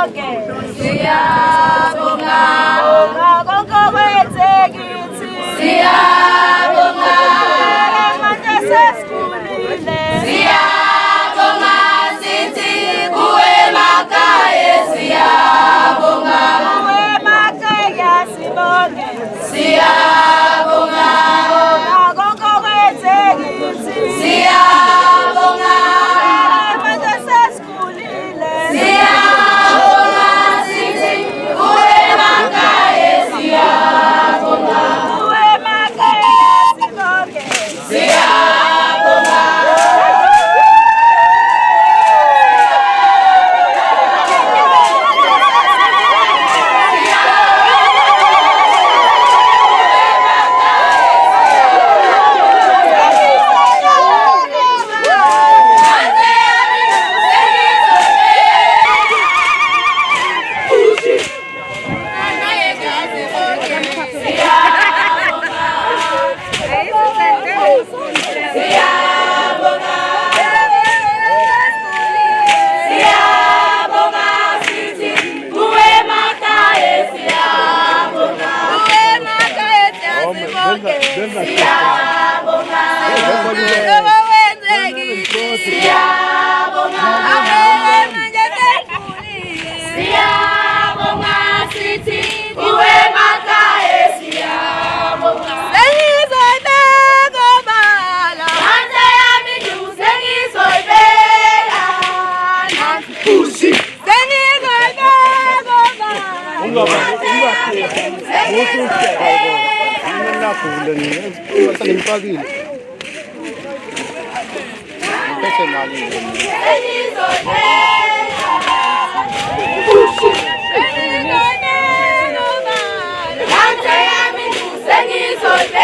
sibonge siyabonga konke kwenzekithi siyabonga manje sesikhulile siyabonga sithi kuwe emakhaya siyabonga kuwe emakhaya sibonge siyabonga konke kwenzekithi siyabonga manje sesikhulile siyabonga sithi kuwe emakhaya siyabonga kuwe emakhaya sibonge siyabonga Sengizoyibeka